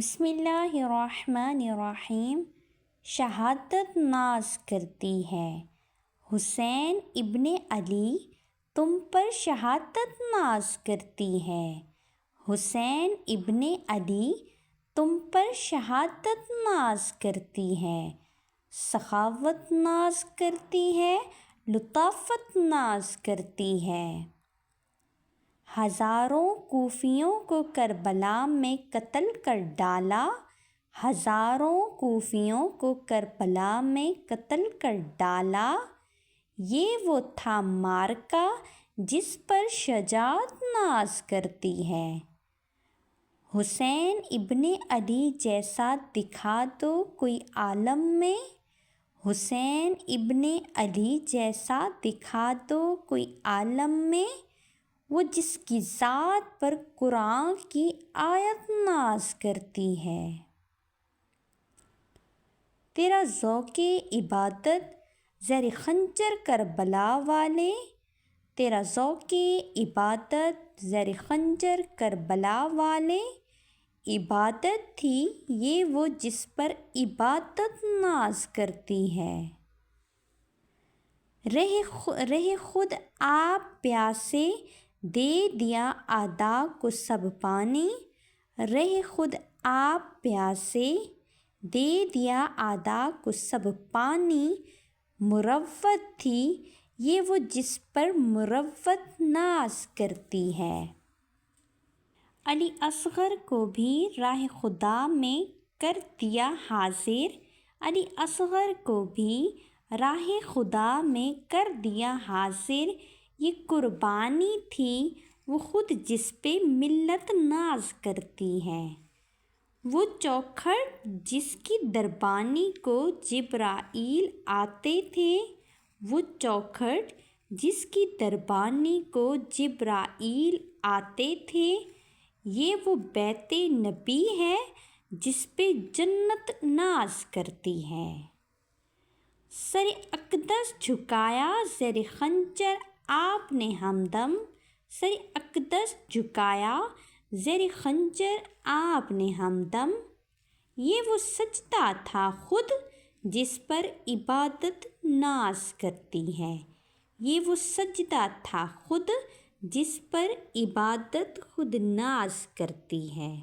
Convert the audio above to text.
بسم اللہ الرحمن الرحیم۔ شہادت ناز کرتی ہے، حسین ابن علی تم پر شہادت ناز کرتی ہے، حسین ابن علی تم پر شہادت ناز کرتی ہے، سخاوت ناز کرتی ہے، لطافت ناز کرتی ہے۔ ہزاروں کوفیوں کو کربلا میں قتل کر ڈالا، ہزاروں کوفیوں کو کربلا میں قتل کر ڈالا، یہ وہ تھا معرکہ جس پر شجاعت ناز کرتی ہے۔ حسین ابن علی جیسا دکھا دو کوئی عالم میں، حسین ابن علی جیسا دکھا دو کوئی عالم میں، وہ جس کی ذات پر قرآن کی آیت ناز کرتی ہے۔ تیرا ذوق عبادت زیر خنجر کربلا والے، تیرا ذوق عبادت زیر خنجر کربلا والے، عبادت تھی یہ وہ جس پر عبادت ناز کرتی ہے۔ رہ خود آپ پیاسے دے دیا اعداء کو سب پانی، رہ خود آپ پیاسے دے دیا اعداء کو سب پانی، مروت تھی یہ وہ جس پر مروت ناز کرتی ہے۔ علی اصغر کو بھی راہ خدا میں کر دیا حاضر، علی اصغر کو بھی راہ خدا میں کر دیا حاضر، یہ قربانی تھی وہ خود جس پہ ملت ناز کرتی ہے۔ وہ چوکھڑ جس کی دربانی کو جبرائیل آتے تھے، وہ چوکھڑ جس کی دربانی کو جبرائیل آتے تھے، یہ وہ بیت نبی ہے جس پہ جنت ناز کرتی ہے۔ سر اقدس جھکایا زیر خنجر آپ نے ہمدم، سر اقدس جھکایا زیر خنجر آپ نے ہمدم، یہ وہ سجدہ تھا خود جس پر عبادت ناز کرتی ہے، یہ وہ سجدہ تھا خود جس پر عبادت خود ناز کرتی ہے۔